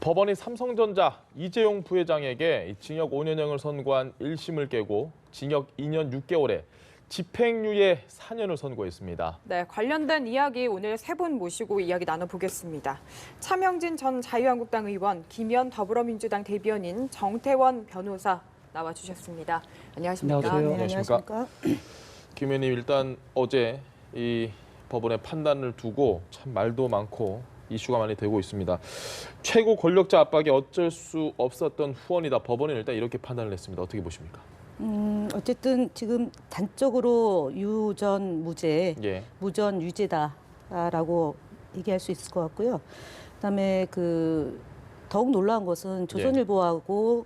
법원이 삼성전자 이재용 부회장에게 징역 5년형을 선고한 1심을 깨고 징역 2년 6개월에 집행유예 4년을 선고했습니다. 네, 관련된 이야기 오늘 세 분 모시고 이야기 나눠보겠습니다. 차명진 전 자유한국당 의원, 김현 더불어민주당 대변인, 정태원 변호사 나와주셨습니다. 안녕하십니까? 안녕하세요. 네, 안녕하십니까? 김 의원님, 일단 어제 이 법원의 판단을 두고 참 말도 많고 이슈가 많이 되고 있습니다. 최고 권력자 압박이 어쩔 수 없었던 후원이다. 법원은 일단 이렇게 판단을 했습니다. 어떻게 보십니까? 어쨌든 지금 단적으로 유전 무죄, 예. 무전 유죄다라고 얘기할 수 있을 것 같고요. 그다음에 더욱 놀라운 것은 조선일보하고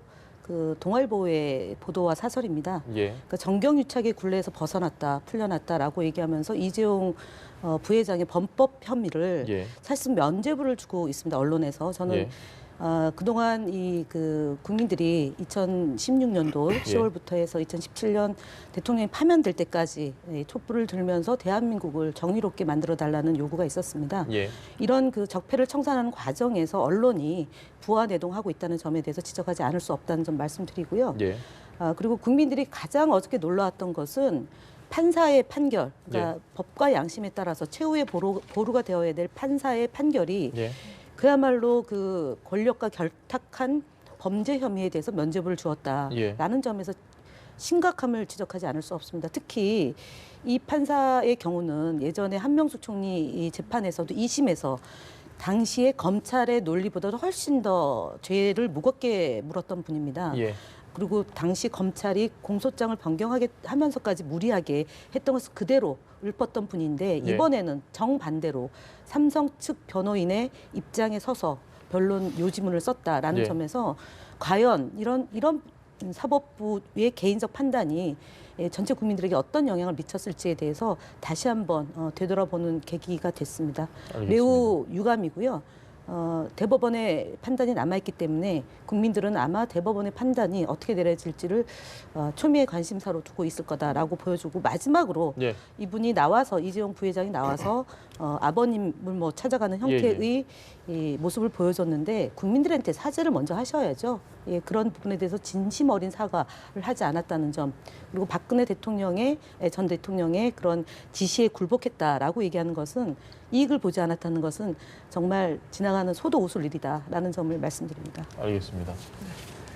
동아일보의 보도와 사설입니다. 예. 그러니까 정경유착의 굴레에서 벗어났다, 풀려났다라고 얘기하면서 이재용 부회장의 범법 혐의를 사실은 면죄부를 주고 있습니다. 언론에서. 저는 그동안 국민들이 2016년도 10월부터 해서 2017년 대통령이 파면될 때까지 촛불을 들면서 대한민국을 정의롭게 만들어달라는 요구가 있었습니다. 이런 적폐를 청산하는 과정에서 언론이 부화내동하고 있다는 점에 대해서 지적하지 않을 수 없다는 점 말씀드리고요. 그리고 국민들이 가장 어저께 놀라웠던 것은 판사의 판결, 그러니까 법과 양심에 따라서 최후의 보루가 되어야 될 판사의 판결이 그야말로 권력과 결탁한 범죄 혐의에 대해서 면죄부를 주었다라는 점에서 심각함을 지적하지 않을 수 없습니다. 특히 이 판사의 경우는 예전에 한명숙 총리 재판에서도 2심에서 당시에 검찰의 논리보다도 훨씬 더 죄를 무겁게 물었던 분입니다. 그리고 당시 검찰이 공소장을 변경하게 하면서까지 무리하게 했던 것을 그대로 읊었던 분인데 이번에는 정반대로 삼성 측 변호인의 입장에 서서 변론 요지문을 썼다라는 점에서 과연 이런 사법부의 개인적 판단이 전체 국민들에게 어떤 영향을 미쳤을지에 대해서 다시 한번 되돌아보는 계기가 됐습니다. 알겠습니다. 매우 유감이고요. 대법원의 판단이 남아있기 때문에 국민들은 아마 대법원의 판단이 어떻게 내려질지를 초미의 관심사로 두고 있을 거다라고 보여주고 마지막으로 이분이 나와서 이재용 부회장이 나와서 아버님을 찾아가는 형태의 이 모습을 보여줬는데 국민들한테 사죄를 먼저 하셔야죠. 그런 부분에 대해서 진심 어린 사과를 하지 않았다는 점 그리고 박근혜 전 대통령의 그런 지시에 굴복했다라고 얘기하는 것은 이익을 보지 않았다는 것은 정말 지나가는 소도 웃을 일이다라는 점을 말씀드립니다. 알겠습니다.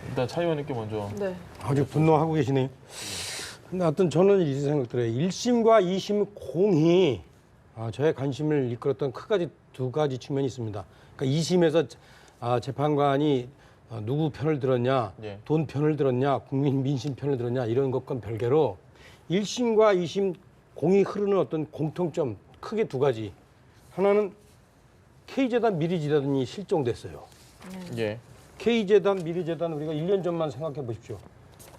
일단 차 의원님께 먼저. 아주 분노하고 계시네요. 근데 하여튼 저는 이 생각 들어요. 1심과 2심 공히 저의 관심을 이끌었던 두 가지 측면이 있습니다. 그러니까 2심에서 재판관이 누구 편을 들었냐, 돈 편을 들었냐, 국민 민심 편을 들었냐 이런 것과는 별개로 1심과 2심 공이 흐르는 어떤 공통점 크게 두 가지. 하나는 K재단 미르재단이 실종됐어요. K재단 미르재단 우리가 1년 전만 생각해 보십시오.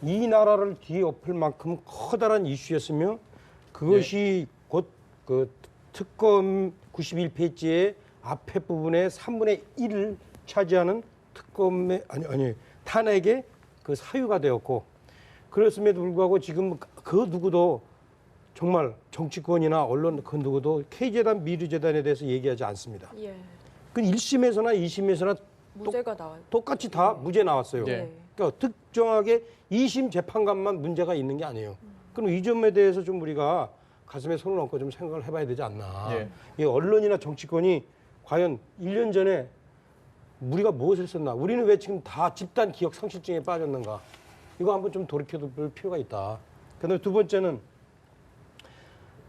이 나라를 뒤에 엎을 만큼 커다란 이슈였으며 그것이 곧 특검 91페이지의 앞에 부분의 3분의 1을 차지하는 탄핵의 사유가 되었고 그렇음에도 불구하고 지금 그 누구도 정말 정치권이나 언론 그 누구도 K재단 미르재단에 대해서 얘기하지 않습니다. 그 1심에서나 2심에서나 무죄가 나와요. 똑같이 다 무죄 나왔어요. 그러니까 특정하게 2심 재판관만 문제가 있는 게 아니에요. 그럼 이 점에 대해서 좀 우리가 가슴에 손을 얹고 좀 생각을 해봐야 되지 않나. 이 언론이나 정치권이 과연 1년 전에 우리가 무엇을 썼나. 우리는 왜 지금 다 집단 기억 상실증에 빠졌는가. 이거 한번 좀 돌이켜볼 필요가 있다. 그다음에 두 번째는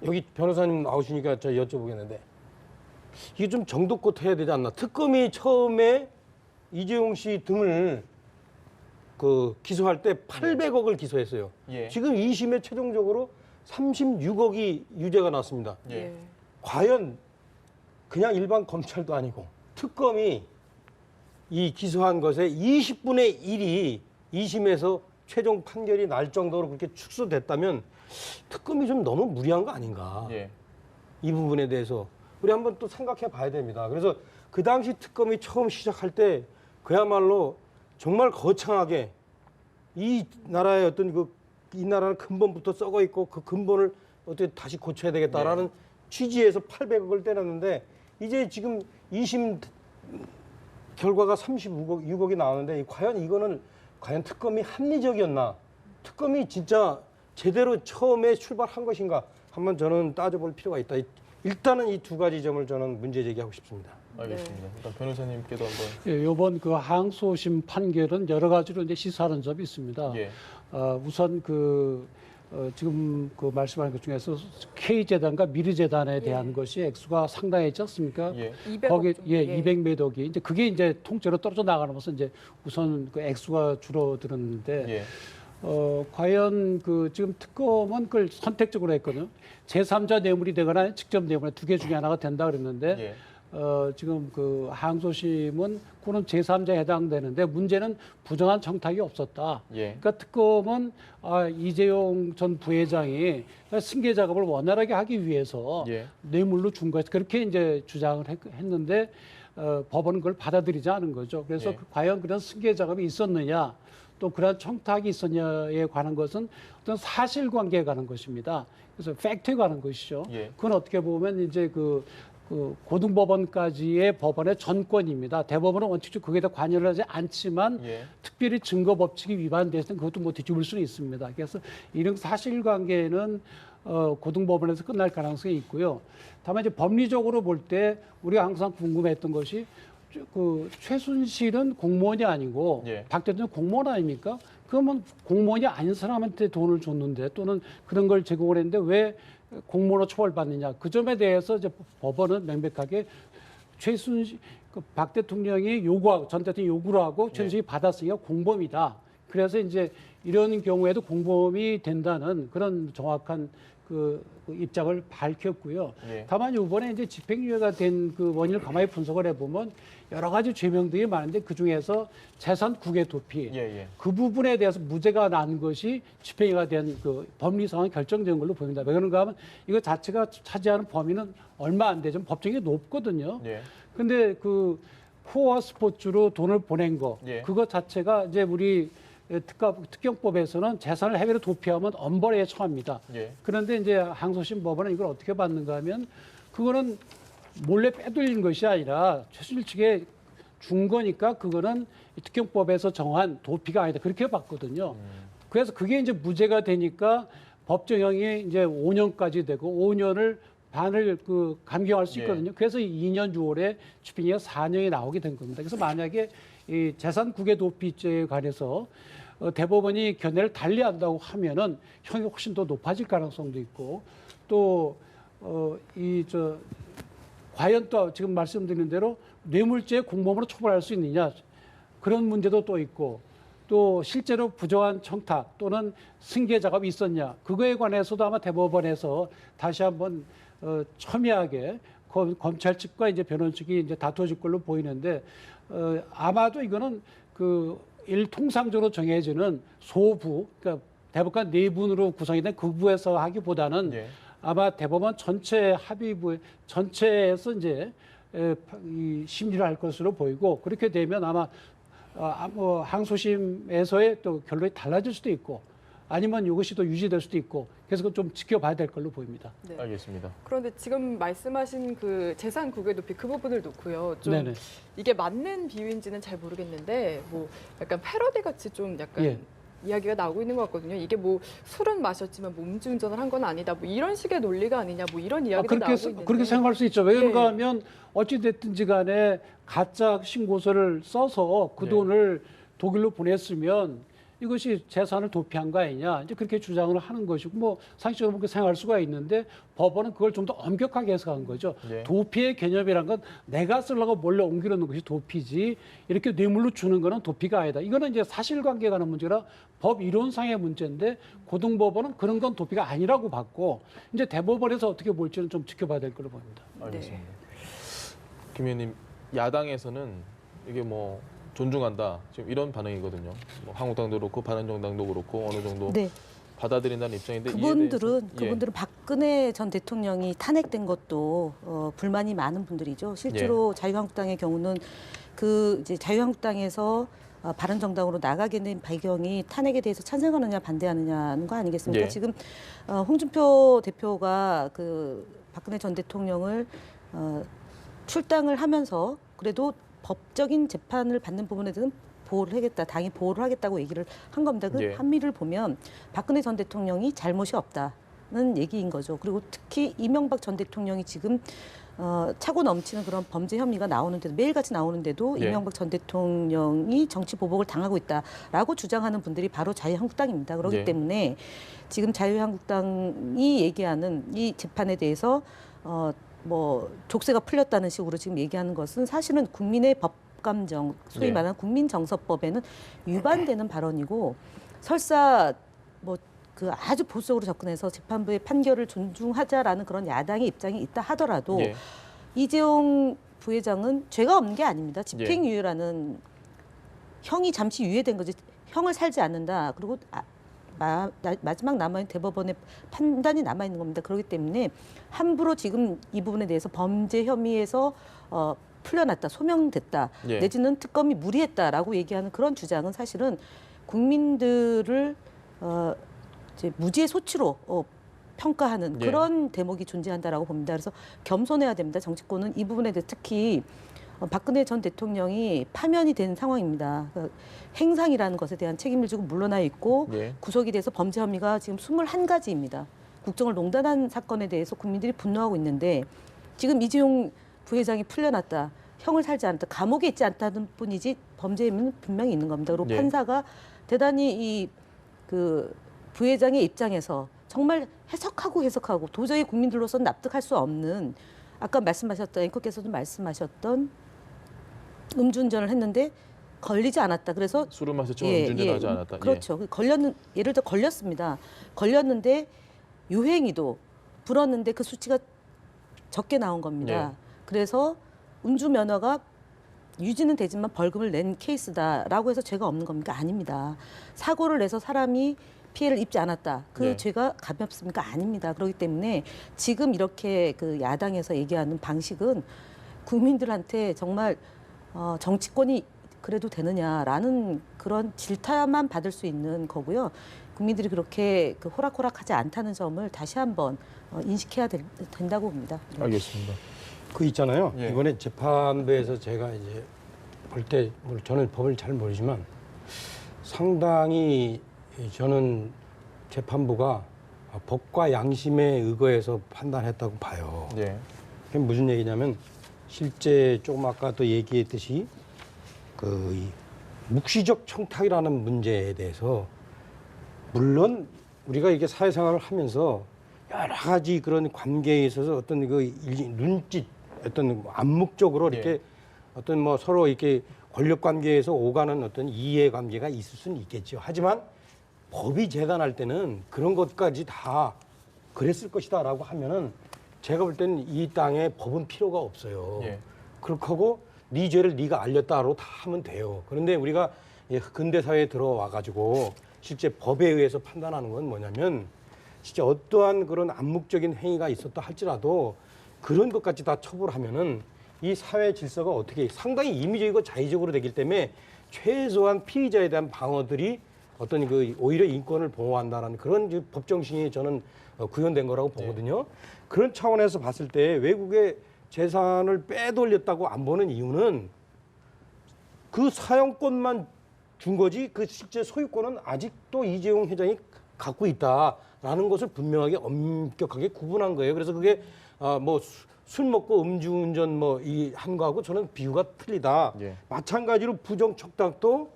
여기 변호사님 나오시니까 제가 여쭤보겠는데 이게 좀 정도껏 해야 되지 않나. 특검이 처음에 이재용 씨 등을 기소할 때 800억을 기소했어요. 지금 2심에 최종적으로 36억이 유죄가 났습니다. 과연 그냥 일반 검찰도 아니고 특검이 이 기소한 것의 20분의 1이 2심에서 최종 판결이 날 정도로 그렇게 축소됐다면 특검이 좀 너무 무리한 거 아닌가. 이 부분에 대해서 우리 한번 또 생각해 봐야 됩니다. 그래서 그 당시 특검이 처음 시작할 때 그야말로 정말 거창하게 이 나라의 이 나라는 근본부터 썩어 있고 그 근본을 어떻게 다시 고쳐야 되겠다라는 취지에서 800억을 때렸는데 이제 지금 2심 결과가 36억이 나오는데 과연 이거는 과연 특검이 합리적이었나? 특검이 진짜 제대로 처음에 출발한 것인가? 한번 저는 따져볼 필요가 있다. 일단은 이 두 가지 점을 저는 문제 제기하고 싶습니다. 알겠습니다. 일단 변호사님께도 한번. 예, 이번 그 항소심 판결은 여러 가지로 이제 시사하는 점이 있습니다. 예. 우선 지금 그 말씀하신 것 중에서 K재단과 미르재단에 대한 것이 액수가 상당했지 않습니까? 예. 200억 거기 정도. 예, 200몇 억이 이제 그게 이제 통째로 떨어져 나가면서 이제 우선 그 액수가 줄어들었는데 예. 과연 그 지금 특검은 그걸 선택적으로 했거든요. 제3자 뇌물이 되거나 직접 뇌물 두 개 중에 하나가 된다 그랬는데 예. 지금 그 항소심은 그는 제3자에 해당되는데 문제는 부정한 청탁이 없었다. 예. 그러니까 특검은 이재용 전 부회장이 승계 작업을 원활하게 하기 위해서 예. 뇌물로 준 것이 그렇게 이제 주장을 했는데 법원은 그걸 받아들이지 않은 거죠. 그래서 예. 과연 그런 승계 작업이 있었느냐 또 그런 청탁이 있었냐에 관한 것은 어떤 사실관계에 관한 것입니다. 그래서 팩트에 관한 것이죠. 예. 그건 어떻게 보면 이제 그 고등법원까지의 법원의 전권입니다. 대법원은 원칙적으로 거기에 다 관여를 하지 않지만 예. 특별히 증거 법칙이 위반됐을 때 그것도 뭐 뒤집을 수는 있습니다. 그래서 이런 사실관계는 고등법원에서 끝날 가능성이 있고요. 다만 이제 법리적으로 볼 때 우리가 항상 궁금했던 것이 그 최순실은 공무원이 아니고 예. 박 대통령 공무원 아닙니까? 그러면 공무원이 아닌 사람한테 돈을 줬는데 또는 그런 걸 제공을 했는데 왜 공무원으로 처벌받느냐? 그 점에 대해서 이제 법원은 명백하게 최순실 박 대통령이 요구하고 전 대통령이 요구를 하고 최순실이 받았으니까 공범이다. 그래서 이제 이런 경우에도 공범이 된다는 그런 정확한 그 입장을 밝혔고요. 예. 다만 이번에 이제 집행유예가 된 그 원인을 가만히 분석을 해보면 여러 가지 죄명들이 많은데 그 중에서 재산 국외 도피 예. 그 부분에 대해서 무죄가 난 것이 집행유예가 된 그 법리 상황이 결정된 걸로 보입니다. 왜 그런가 하면 이거 자체가 차지하는 범위는 얼마 안 되죠. 법정이 높거든요. 예. 근데 그 코어 스포츠로 돈을 보낸 거 예. 그것 자체가 이제 우리 특경법에서는 재산을 해외로 도피하면 엄벌에 처합니다. 예. 그런데 이제 항소심 법원은 이걸 어떻게 받는가 하면 그거는 몰래 빼돌린 것이 아니라 최순실 측에 준 거니까 그거는 특경법에서 정한 도피가 아니다. 그렇게 봤거든요. 그래서 그게 이제 무죄가 되니까 법정형이 이제 5년까지 되고 5년을 반을 그 감경할 수 예. 있거든요. 그래서 2년 6월에 집행유예가 4년이 나오게 된 겁니다. 그래서 만약에 이 재산 국외 도피죄에 관해서 대법원이 견해를 달리한다고 하면은 형이 훨씬 더 높아질 가능성도 있고 또 과연 또 지금 말씀드린 대로 뇌물죄 공범으로 처벌할 수 있느냐 그런 문제도 또 있고 또 실제로 부정한 청탁 또는 승계 작업이 있었냐 그거에 관해서도 아마 대법원에서 다시 한번 첨예하게 검찰 측과 이제 변호인 측이 이제 다투어질 걸로 보이는데 아마도 이거는 통상적으로 정해지는 소부 그러니까 대법관 내분으로 구성이 된 그 부에서 하기보다는 예. 아마 대법원 전체 합의부 전체에서 이제 이 심리를 할 것으로 보이고 그렇게 되면 아마 항소심에서의 또 결론이 달라질 수도 있고 아니면 이것이 또 유지될 수도 있고 그래서 그건 좀 지켜봐야 될 걸로 보입니다. 네. 알겠습니다. 그런데 지금 말씀하신 그 재산 국외 도피 그 부분을 놓고요. 좀 네네. 이게 맞는 비유인지는 잘 모르겠는데 뭐 약간 패러디 같이 좀 약간 예. 이야기가 나오고 있는 것 같거든요. 이게 뭐 술은 마셨지만 뭐 음주운전을 한 건 아니다. 뭐 이런 식의 논리가 아니냐. 뭐 이런 이야기도 나오고 있는데. 그렇게 생각할 수 있죠. 왜 그런가 네. 하면 어찌 됐든지 간에 가짜 신고서를 써서 그 네. 돈을 독일로 보냈으면 이것이 재산을 도피한 거 아니냐. 이제 그렇게 주장을 하는 것이고 뭐 상식적으로 그렇게 생각할 수가 있는데 법원은 그걸 좀 더 엄격하게 해석한 거죠. 네. 도피의 개념이란 건 내가 쓰려고 몰래 옮겨 놓는 것이 도피지 이렇게 뇌물로 주는 거는 도피가 아니다. 이거는 이제 사실관계에 관한 문제라 법 이론상의 문제인데 고등법원은 그런 건 도피가 아니라고 봤고 이제 대법원에서 어떻게 볼지는 좀 지켜봐야 될 걸로 보입니다. 알겠습니다. 김 의원님, 야당에서는 이게 뭐 존중한다 지금 이런 반응이거든요. 뭐 한국당도 그렇고 바른정당도 그렇고 어느 정도 네. 받아들인다는 입장인데 그분들은 박근혜 전 대통령이 탄핵된 것도 불만이 많은 분들이죠. 실제로 자유한국당의 경우는 이제 자유한국당에서 바른정당으로 나가게 된 배경이 탄핵에 대해서 찬성하느냐 반대하느냐는 거 아니겠습니까? 예. 지금 홍준표 대표가 박근혜 전 대통령을 출당을 하면서 그래도 법적인 재판을 받는 부분에 대해서는 보호를 하겠다, 당이 보호를 하겠다고 얘기를 한 겁니다. 그 예. 한미를 보면 박근혜 전 대통령이 잘못이 없다는 얘기인 거죠. 그리고 특히 이명박 전 대통령이 지금 차고 넘치는 그런 범죄 혐의가 나오는데도 매일같이 나오는데도 예. 이명박 전 대통령이 정치 보복을 당하고 있다라고 주장하는 분들이 바로 자유한국당입니다. 그렇기 예. 때문에 지금 자유한국당이 얘기하는 이 재판에 대해서 뭐 족쇄가 풀렸다는 식으로 지금 얘기하는 것은 사실은 국민의 법감정, 소위 예. 말하는 국민정서법에는 위반되는 발언이고 설사 뭐 그 아주 보수적으로 접근해서 재판부의 판결을 존중하자라는 그런 야당의 입장이 있다 하더라도 예. 이재용 부회장은 죄가 없는 게 아닙니다. 집행유예라는 형이 잠시 유예된 거지 형을 살지 않는다. 그리고 마지막 남아있는 대법원의 판단이 남아있는 겁니다. 그렇기 때문에 함부로 지금 이 부분에 대해서 범죄 혐의에서 풀려났다, 소명됐다, 예. 내지는 특검이 무리했다라고 얘기하는 그런 주장은 사실은 국민들을 이제 무지의 소치로 평가하는 예. 그런 대목이 존재한다라고 봅니다. 그래서 겸손해야 됩니다. 정치권은 이 부분에 대해 특히 박근혜 전 대통령이 파면이 된 상황입니다. 그러니까 행상이라는 것에 대한 책임을 지고 물러나 있고 예. 구속이 돼서 범죄 혐의가 지금 21가지입니다. 국정을 농단한 사건에 대해서 국민들이 분노하고 있는데 지금 이재용 부회장이 풀려났다. 형을 살지 않았다. 감옥에 있지 않다는 뿐이지 범죄 혐의는 분명히 있는 겁니다. 그리고 예. 판사가 대단히 그 부회장의 입장에서 정말 해석하고 도저히 국민들로서는 납득할 수 없는 아까 말씀하셨던 앵커께서도 말씀하셨던 음주운전을 했는데 걸리지 않았다. 그래서 술을 마셨지만 음주운전하지 않았다. 그렇죠. 예를 들어 걸렸습니다. 걸렸는데 유행이도 불었는데 그 수치가 적게 나온 겁니다. 그래서 운주 면허가 유지는 되지만 벌금을 낸 케이스다라고 해서 죄가 없는 겁니까? 아닙니다. 사고를 내서 사람이 피해를 입지 않았다. 그 죄가 가볍습니까? 아닙니다. 그렇기 때문에 지금 이렇게 그 야당에서 얘기하는 방식은 국민들한테 정말 정치권이 그래도 되느냐라는 그런 질타만 받을 수 있는 거고요. 국민들이 그렇게 그 호락호락하지 않다는 점을 다시 한번 인식해야 된다고 봅니다. 알겠습니다. 그 있잖아요. 예. 이번에 재판부에서 제가 이제 볼 때 저는 법을 잘 모르지만 상당히 저는 재판부가 법과 양심에 의거해서 판단했다고 봐요. 예. 그게 무슨 얘기냐면 실제 조금 아까도 얘기했듯이 이 묵시적 청탁이라는 문제에 대해서 물론 우리가 이게 사회생활을 하면서 여러 가지 그런 관계에 있어서 어떤 그 눈짓 어떤 암묵적으로 이렇게 어떤 뭐 서로 이렇게 권력 관계에서 오가는 어떤 이해관계가 있을 수는 있겠죠. 하지만 법이 재단할 때는 그런 것까지 다 그랬을 것이다라고 하면은 제가 볼 때는 이 땅에 법은 필요가 없어요. 그렇게 하고 네 죄를 네가 알렸다로 다 하면 돼요. 그런데 우리가 근대 사회에 들어와 가지고 실제 법에 의해서 판단하는 건 뭐냐면 진짜 어떠한 그런 암묵적인 행위가 있었다 할지라도 그런 것까지 다 처벌하면은 이 사회 질서가 어떻게 상당히 임의적이고 자의적으로 되기 때문에 최소한 피의자에 대한 방어들이 어떤 그 오히려 인권을 보호한다라는 그런 법 정신이 저는 구현된 거라고 보거든요. 그런 차원에서 봤을 때 외국의 재산을 빼돌렸다고 안 보는 이유는 그 사용권만 준 거지 그 실제 소유권은 아직도 이재용 회장이 갖고 있다라는 것을 분명하게 엄격하게 구분한 거예요. 그래서 그게 뭐 술 먹고 음주운전 뭐 이 한 거하고 저는 비유가 틀리다. 마찬가지로 부정 청탁도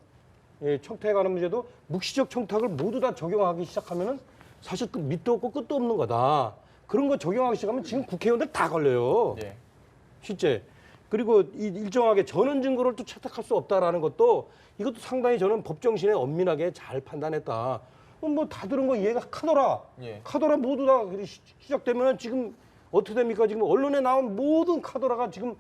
청탁에 관한 문제도 묵시적 청탁을 모두 다 적용하기 시작하면은 사실 그 밑도 없고 끝도 없는 거다. 그런 거 적용하기 시작하면 지금 국회의원들 다 걸려요. 실제. 그리고 일정하게 전원 증거를 또 채택할 수 없다라는 것도 이것도 상당히 저는 법 정신에 엄밀하게 잘 판단했다. 뭐 다 들은 거 이해가 카더라. 카더라 모두 다 시작되면은 지금 어떻게 됩니까? 지금 언론에 나온 모든 카더라가 지금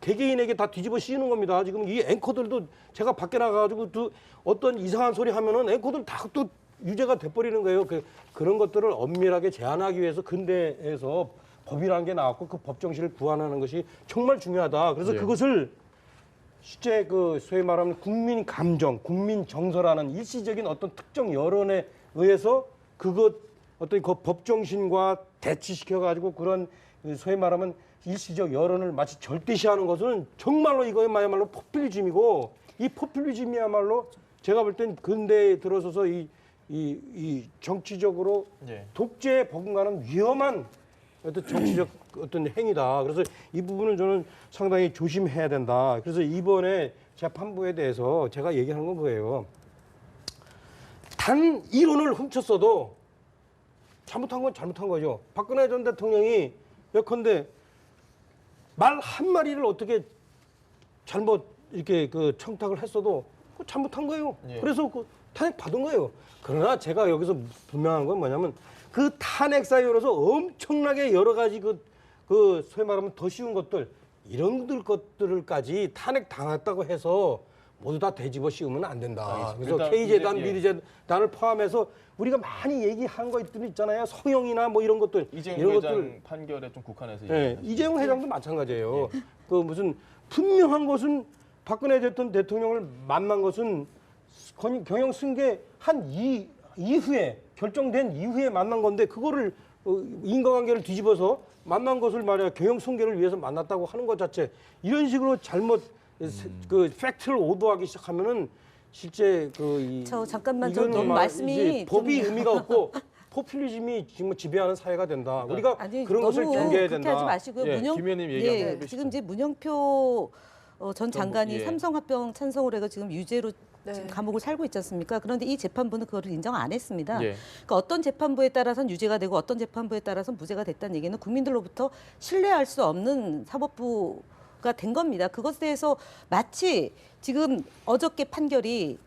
개개인에게 다 뒤집어 씌우는 겁니다. 지금 이 앵커들도 제가 밖에 나가가지고 또 어떤 이상한 소리 하면은 앵커들 다 또 유죄가 돼버리는 거예요. 그런 것들을 엄밀하게 제한하기 위해서 근대에서 법이라는 게 나왔고 그 법 정신을 구현하는 것이 정말 중요하다. 그래서 그것을 실제 그 소위 말하면 국민 감정, 국민 정서라는 일시적인 어떤 특정 여론에 의해서 그것 어떤 그 법 정신과 대치시켜 가지고 그런 소위 말하면 일시적 여론을 마치 절대시하는 것은 정말로 이거야말로 포퓰리즘이고, 이 포퓰리즘이야말로 제가 볼 땐 근대에 들어서서 이 정치적으로 예. 독재에 버금가는 위험한 어떤 정치적 어떤 행위다. 그래서 이 부분은 저는 상당히 조심해야 된다. 그래서 이번에 재판부에 대해서 제가 얘기하는 건 그거예요. 단 이론을 훔쳤어도 잘못한 건 잘못한 거죠. 박근혜 전 대통령이 예컨대 말 한마디를 어떻게 잘못 이렇게 그 청탁을 했어도 그거 잘못한 거예요. 예. 그래서 그 탄핵 받은 거예요. 그러나 제가 여기서 분명한 건 뭐냐면 그 탄핵 사유로서 엄청나게 여러 가지 그 소위 말하면 더 쉬운 것들 이런 것들까지 탄핵 당했다고 해서 모두 다 뒤집어 씌우면 안 된다. 알겠습니다. 그래서 일단 K재단, 예. 미르재단을 포함해서 우리가 많이 얘기한 것들 있잖아요. 서영이나 뭐 이런 것들. 이재용 이런 회장 판결에 좀 국한해서 예, 얘기하시죠. 이재용 회장도 마찬가지예요. 그 무슨 분명한 것은 박근혜 전 대통령을 만난 것은 경영 승계한 이후에 결정된 이후에 만난 건데 그거를 인과관계를 뒤집어서 만난 것을 말이야 경영 승계를 위해서 만났다고 하는 것 자체 이런 식으로 잘못 그 팩트를 오도하기 시작하면은 실제 저 잠깐만 이거는 너무 막 말씀이 이제 법이 좀- 의미가 없고 포퓰리즘이 지금 지배하는 사회가 된다. 우리가 아니, 그런 것을 너무 경계해야 그렇게 된다. 하지 마시고요. 예, 김 의원님 얘기 한번 해주시죠. 지금 이제 문영표 전 장관이 예. 삼성합병 찬성을 해서 지금 유죄로 네. 지금 감옥을 살고 있지 않습니까? 그런데 이 재판부는 그거를 인정 안 했습니다. 예. 그러니까 어떤 재판부에 따라서는 유죄가 되고 어떤 재판부에 따라서는 무죄가 됐다는 얘기는 국민들로부터 신뢰할 수 없는 사법부가 된 겁니다. 그것에 대해서 마치 지금 어저께 판결이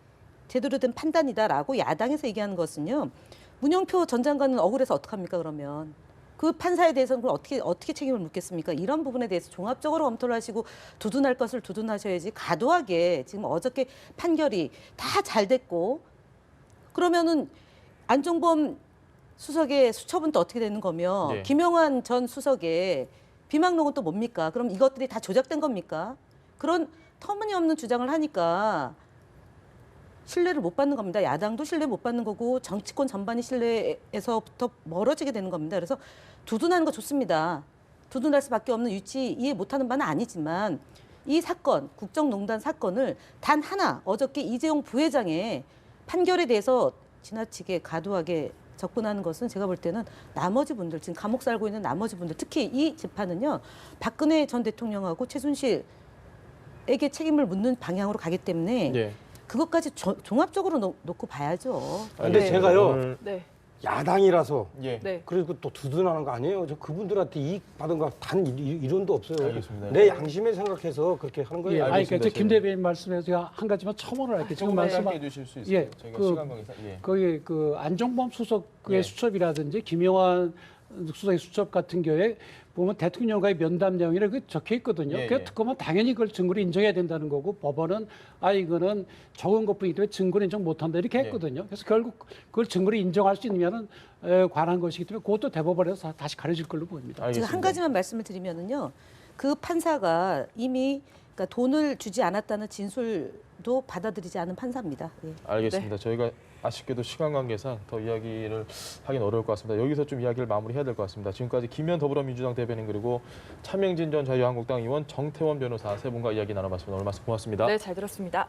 제대로 된 판단이다라고 야당에서 얘기하는 것은요. 문영표 전 장관은 억울해서 어떡합니까 그러면. 그 판사에 대해서는 그럼 어떻게 책임을 묻겠습니까? 이런 부분에 대해서 종합적으로 검토를 하시고 두둔할 것을 두둔하셔야지 과도하게 지금 어저께 판결이 다 잘 됐고 그러면은 안종범 수석의 수첩은 또 어떻게 되는 거며 네. 김영환 전 수석의 비망록은 또 뭡니까? 그럼 이것들이 다 조작된 겁니까? 그런 터무니없는 주장을 하니까 신뢰를 못 받는 겁니다. 야당도 신뢰 못 받는 거고 정치권 전반이 신뢰에서부터 멀어지게 되는 겁니다. 그래서 두둔하는 거 좋습니다. 두둔할 수밖에 없는 위치 이해 못하는 바는 아니지만 이 사건, 국정농단 사건을 단 하나 어저께 이재용 부회장의 판결에 대해서 지나치게 과도하게 접근하는 것은 제가 볼 때는 나머지 분들 지금 감옥 살고 있는 나머지 분들 특히 이 재판은요 박근혜 전 대통령하고 최순실에게 책임을 묻는 방향으로 가기 때문에 예. 그것까지 종합적으로 놓고 봐야죠. 근데 네. 제가요 네. 야당이라서 예. 네. 그리고 또 두둔하는 거 아니에요. 저 그분들한테 이익 받은 거 단 이론도 없어요. 알겠습니다. 내 양심에 생각해서 그렇게 하는 거예요. 예, 아니 알겠습니다. 그러니까 김 대변인 말씀에 제가 한 가지만 첨언을 할게요. 지금 짧게 말씀 해주실 수 있어요? 예, 저희가 그- 시간 관계상 예. 거기 그 안종범 수석의 예. 수첩이라든지 김영환 수석의 수첩 같은 경우에 보면 대통령과의 면담 내용이라 그 적혀 있거든요. 예, 그 예. 특검은 당연히 그걸 증거로 인정해야 된다는 거고 법원은 이거는 적은 것뿐이기 때문에 증거를 인정 못한다 이렇게 예. 했거든요. 그래서 결국 그걸 증거로 인정할 수 있으면은 관한 것이기 때문에 그것도 대법원에서 다시 가려질 걸로 보입니다. 지금 알겠습니다. 한 가지만 말씀을 드리면은요. 그 판사가 이미 그러니까 돈을 주지 않았다는 진술도 받아들이지 않은 판사입니다. 예. 알겠습니다. 저희가 아쉽게도 시간 관계상 더 이야기를 하긴 어려울 것 같습니다. 여기서 좀 이야기를 마무리해야 될 것 같습니다. 지금까지 김현 더불어민주당 대변인 그리고 차명진 전 자유한국당 의원 정태원 변호사 세 분과 이야기 나눠봤습니다. 오늘 말씀 고맙습니다. 네, 잘 들었습니다.